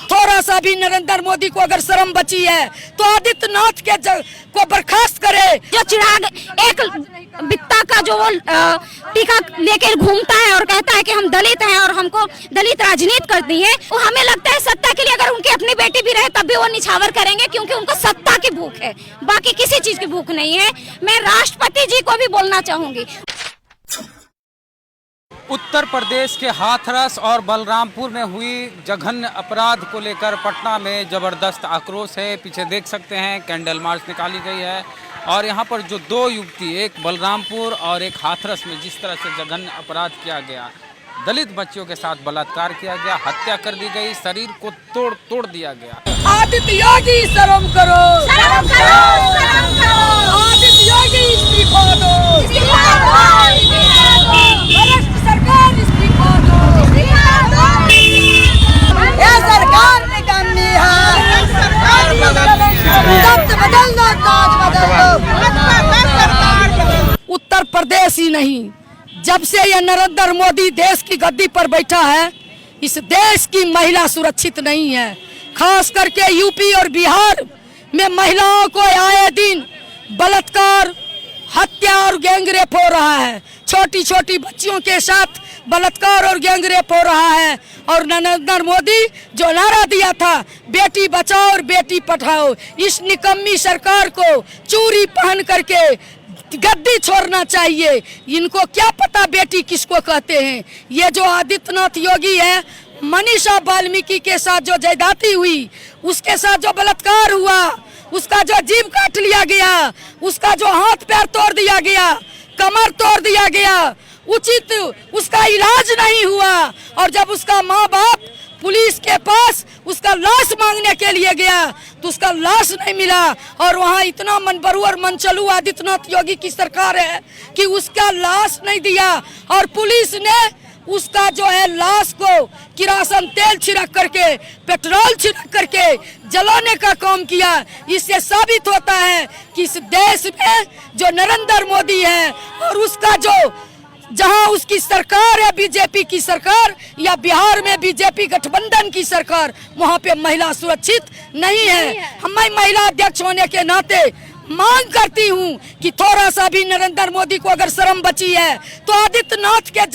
थोड़ा सा भी नरेंद्र मोदी को अगर शर्म बची है तो आदित्यनाथ के को बर्खास्त करे। जो चिराग एक बित्ता का जो वो टीका लेकर घूमता है और कहता है कि हम दलित हैं और हमको दलित राजनीति करती है, वो हमें लगता है सत्ता के लिए अगर उनकी अपनी बेटी भी रहे तब भी वो निछावर करेंगे, क्योंकि उनको सत्ता की भूख है, बाकी किसी चीज की भूख नहीं है। मैं राष्ट्रपति जी को भी बोलना चाहूंगी। उत्तर प्रदेश के हाथरस और बलरामपुर में हुई जघन्य अपराध को लेकर पटना में जबरदस्त आक्रोश है। पीछे देख सकते हैं कैंडल मार्च निकाली गई है और यहाँ पर जो दो युवती, एक बलरामपुर और एक हाथरस में जिस तरह से जघन्य अपराध किया गया, दलित बच्चियों के साथ बलात्कार किया गया, हत्या कर दी गई, शरीर को तोड़ दिया गया। आदित्य योगी शर्म करो, शर्म करो, शर्म करो। आदित्य योगी इस्तीफा दो, इस्तीफा दो, इस्तीफा दो। महाराष्ट्र सरकार इस्तीफा दो, इस्तीफा दो। ये सरकार निकम्मी है, सरकार बदल दो, ताज बदल दो। उत्तर प्रदेश ही नहीं, जब से ये नरेंद्र मोदी देश की गद्दी पर बैठा है, इस देश की महिला सुरक्षित नहीं है। खास करके यूपी और बिहार में महिलाओं को आए दिन बलात्कार, हत्या और गैंगरेप हो रहा है। छोटी छोटी बच्चियों के साथ बलात्कार और गैंगरेप हो रहा है। और नरेंद्र मोदी जो नारा दिया था बेटी बचाओ और बेटी पढ़ाओ, इस निकम्मी सरकार को चूड़ी पहन करके गद्दी छोड़ना चाहिए। इनको क्या पता बेटी किसको कहते हैं। ये जो आदित्यनाथ योगी है, मनीषा वाल्मीकि के साथ जो जयदाती हुई, उसके साथ जो बलात्कार हुआ, उसका जो जीभ काट लिया गया, उसका जो हाथ पैर तोड़ दिया गया, कमर तोड़ दिया गया, उचित उसका इलाज नहीं हुआ। और जब उसका माँ बाप पुलिस के पास उसका लाश मांगने के लिए गया तो उसका लाश नहीं मिला। और वहाँ इतना मनबरू और मनचलू आदित्यनाथ योगी की सरकार है कि उसका लाश नहीं दिया और पुलिस ने उसका जो है लाश को किरासन तेल छिड़क करके, पेट्रोल छिड़क करके जलाने का काम किया। इससे साबित होता है कि इस देश में जो नरेंद्र मोदी है और उसका जो जहां उसकी सरकार है बीजेपी की सरकार, या बिहार में बीजेपी गठबंधन की सरकार, वहां पे महिला सुरक्षित नहीं है। मैं महिला अध्यक्ष होने के नाते मांग करती हूं कि थोड़ा सा भी नरेंद्र मोदी को अगर शर्म बची है तो आदित्यनाथ के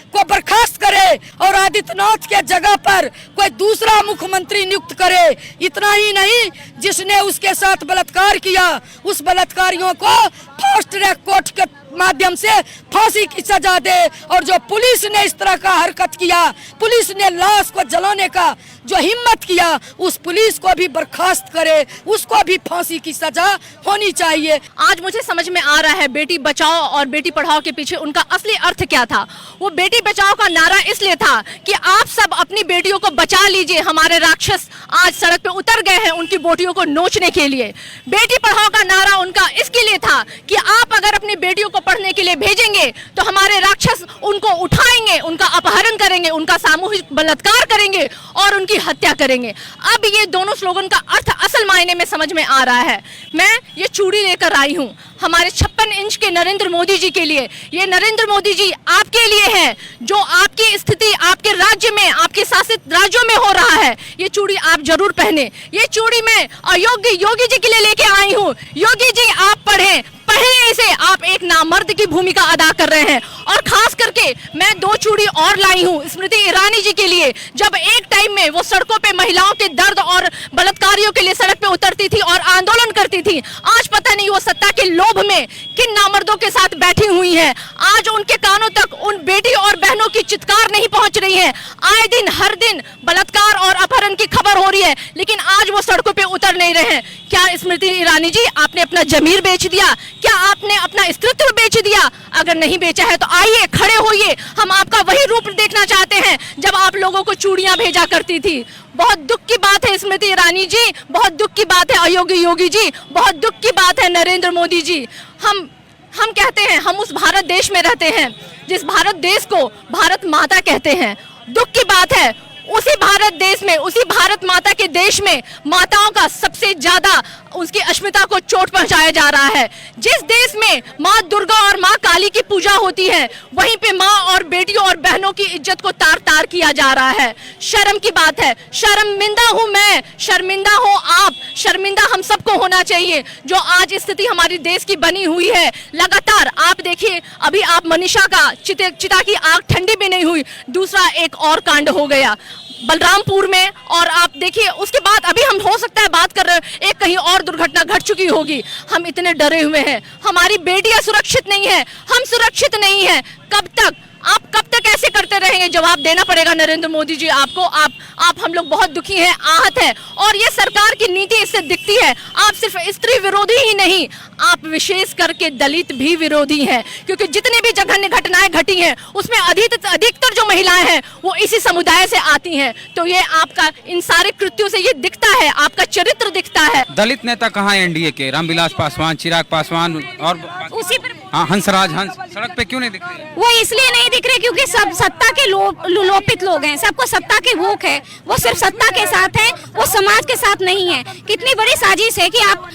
को बर्खास्त करे और आदित्यनाथ के जगह पर कोई दूसरा मुख्यमंत्री नियुक्त करे। इतना ही नहीं, जिसने उसके साथ बलात्कार किया उस बलात्कारियों को फास्ट ट्रैक कोर्ट के माध्यम से फांसी की सजा दे। और जो पुलिस ने इस तरह का हरकत किया, पुलिस ने लाश को जलाने का जो हिम्मत किया, उस पुलिस को भी बर्खास्त करे, उसको भी फांसी की सजा होनी चाहिए। आज मुझे समझ में आ रहा है बेटी बचाओ और बेटी पढ़ाओ के पीछे उनका असली अर्थ क्या था। वो बेटी बचाओ का नारा इसलिए था कि आप सब अपनी बेटियों को बचा लीजिए, हमारे राक्षस आज सड़क पे उतर गए हैं उनकी बेटियों को नोचने के लिए। बेटी पढ़ाओ का नारा उनका इसके लिए था कि आप अगर अपनी बेटियों को पढ़ने के लिए भेजेंगे तो हमारे राक्षस उनको उठाएंगे, उनका अपहरण करेंगे, उनका सामूहिक बलात्कार करेंगे और उनकी हत्या करेंगे। अब ये दोनों स्लोगन का अर्थ असल मायने में समझ में आ रहा है। मैं ये चूड़ी लेकर आई हूँ हमारे 56 इंच के नरेंद्र मोदी जी के लिए। ये नरेंद्र मोदी जी आपके लिए है, जो आपकी स्थिति आपके राज्य में, आपके शासित राज्यों में हो रहा है। ये चूड़ी आप जरूर पहने। ये चूड़ी मैं अयोग्य योगी जी के लिए लेके आई हूँ। योगी जी आप पढ़ें, पढ़े इसे, आप एक नामर्द की भूमिका अदा कर रहे हैं। और खास करके मैं दो चूड़ी और लाई हूँ स्मृति ईरानी जी के लिए। जब एक टाइम में वो सड़कों पे महिलाओं के दर्द और बलात्कारियों के लिए सड़क पे उतरती थी और आंदोलन करती थी, आज पता नहीं वो सत्ता के लोभ में किन नामर्दों के साथ बैठी हुई हैं। आज उनके कानों तक उन बेटी और बहनों की चित्कार नहीं पहुंच रही है। आए दिन हर दिन बलात्कार और अपहरण की खबर हो रही है, लेकिन आज वो सड़कों पे उतर नहीं रहे हैं। क्या स्मृति ईरानी जी आपने अपना जमीर बेच दिया? क्या आपने अपना अस्तित्व बेच दिया? अगर नहीं बेचा है तो आइए, खड़े होइए। हम आपका वही रूप देखना चाहते हैं जब आप लोगों को चूड़ियां भेजा करती थी। बहुत दुख की बात है स्मृति ईरानी जी, बहुत दुख की बात है अयोग्य योगी जी, बहुत दुख की बात है नरेंद्र मोदी जी। हम कहते हैं हम उस भारत देश में रहते हैं जिस भारत देश को भारत माता कहते हैं। दुख की बात है उसी भारत देश में, उसी भारत माता के देश में माताओं का सबसे ज्यादा उसकी अस्मिता को चोट पहुंचाया जा रहा है। जिस देश में माँ दुर्गा और माँ काली की पूजा होती है, वहीं पे माँ और बेटियों और बहनों की इज्जत को तार तार किया जा रहा है। शर्म की बात है। शर्मिंदा हूं मैं, शर्मिंदा हो आप, शर्मिंदा हम सबको होना चाहिए जो आज स्थिति हमारी देश की बनी हुई है। लगातार आप देखिए, अभी आप मनीषा का चिता की आग ठंडी भी नहीं हुई, दूसरा एक और कांड हो गया बलरामपुर में। और आप देखिए उसके बाद अभी हम हो सकता है बात कर रहे हैं, एक कहीं और दुर्घटना घट चुकी होगी। हम इतने डरे हुए हैं, हमारी बेटियां सुरक्षित नहीं है, हम सुरक्षित नहीं है। कब तक, आप कब तक ऐसे करते रहेंगे? जवाब देना पड़ेगा नरेंद्र मोदी जी आपको। आप हम लोग बहुत दुखी हैं, आहत हैं, और ये सरकार की नीति इससे दिखती है। आप सिर्फ स्त्री विरोधी ही नहीं, आप विशेष करके दलित भी विरोधी हैं, क्योंकि जितनी भी जघन्य घटनाएं घटी हैं उसमें अधिकतर जो महिलाएं हैं वो इसी समुदाय से आती हैं। तो ये आपका इन सारे कृत्यों से ये दिखता है, आपका चरित्र दिखता है। दलित नेता कहाँ है एनडीए के? रामविलास पासवान, चिराग पासवान और उसी पर हाँ हंसराज हंस सड़क पे क्यों नहीं दिख रहे? वो इसलिए नहीं दिख रहे क्योंकि सब सत्ता के लोपित लोग हैं, सबको सत्ता की भूख है, वो सिर्फ सत्ता के साथ है, वो समाज के साथ नहीं है। कितनी बड़ी साजिश है कि आप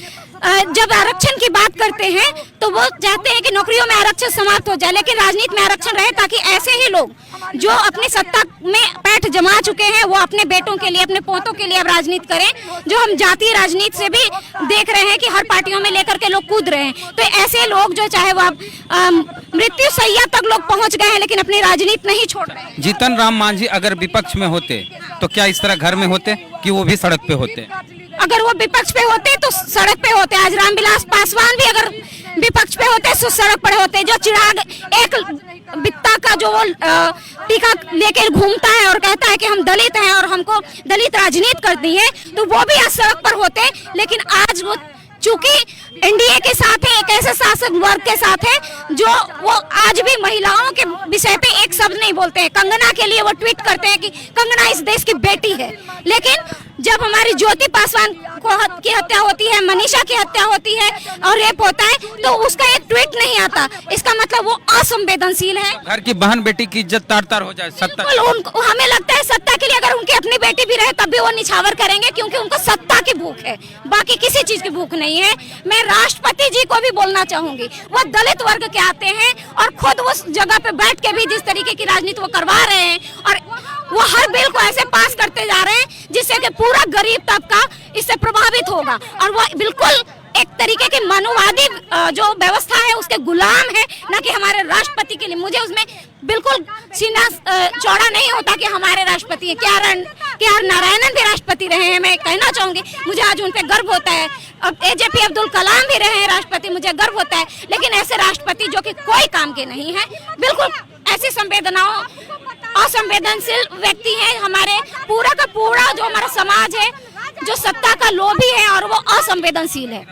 जब आरक्षण की बात करते हैं तो वो चाहते हैं कि नौकरियों में आरक्षण समाप्त हो जाए, लेकिन राजनीति में आरक्षण रहे ताकि ऐसे ही लोग जो अपनी सत्ता में पैठ जमा चुके हैं वो अपने बेटों के लिए, अपने पोतों के लिए अब राजनीति करें। जो हम जातीय राजनीति से भी देख रहे हैं कि हर पार्टियों में लेकर के लोग कूद रहे हैं, तो ऐसे लोग जो चाहे वो मृत्यु सैया तक लोग पहुंच गए हैं लेकिन अपनी राजनीति नहीं छोड़ रहे हैं। जीतन राम मांझी अगर विपक्ष में होते तो क्या इस तरह घर में होते कि वो भी सड़क पे होते? अगर वो विपक्ष पे होते तो सड़क पे होते। आज रामविलास पासवान भी अगर विपक्ष पे होते तो सड़क पर होते। जो चिराग एक बित्ता का जो वो टीका लेकर घूमता है और कहता है कि हम दलित हैं और हमको दलित राजनीति करती है, तो वो भी आज सड़क पर होते। लेकिन आज वो चूंकि एनडीए के साथ है, एक ऐसे शासक वर्ग के साथ है जो वो आज भी महिलाओं के विषय पे एक शब्द नहीं बोलते हैं। कंगना के लिए वो ट्वीट करते हैं कि कंगना इस देश की बेटी है, लेकिन जब हमारी ज्योति पासवान की हत्या होती है, मनीषा की हत्या होती है और रेप होता है, तो उसका एक ट्वीट नहीं आता। इसका मतलब वो असंवेदनशील है। घर की बहन बेटी की इज्जत तार तार हो जाए। सत्ता हमें लगता है सत्ता के लिए अगर उनकी अपनी बेटी भी रहे तब भी वो निछावर करेंगे, क्योंकि उनको सत्ता की भूख है, बाकी किसी चीज की भूख नहीं है। मैं राष्ट्रपति जी को भी बोलना चाहूंगी, वो दलित वर्ग के आते हैं और खुद उस जगह पे बैठ के भी जिस तरीके की राजनीति वो करवा रहे हैं और वो हर बिल को ऐसे पास करते जा रहे हैं जिससे कि पूरा गरीब तबका इससे प्रभावित होगा, और वो बिल्कुल एक तरीके के मानववादी जो व्यवस्था है उसके गुलाम है, ना कि हमारे राष्ट्रपति के लिए। मुझे उसमें बिल्कुल सीना चौड़ा नहीं होता कि हमारे राष्ट्रपति है। के आर नारायणन भी राष्ट्रपति रहे हैं, मैं कहना चाहूंगी, मुझे आज उन पे गर्व होता है। अब एजेपी अब्दुल कलाम भी रहे हैं राष्ट्रपति, मुझे गर्व होता है। लेकिन ऐसे राष्ट्रपति जो कि कोई काम के नहीं है, बिल्कुल ऐसी असंवेदनशील व्यक्ति है। हमारे पूरा का पूरा जो हमारा समाज है जो सत्ता का लोभी है और वो असंवेदनशील है।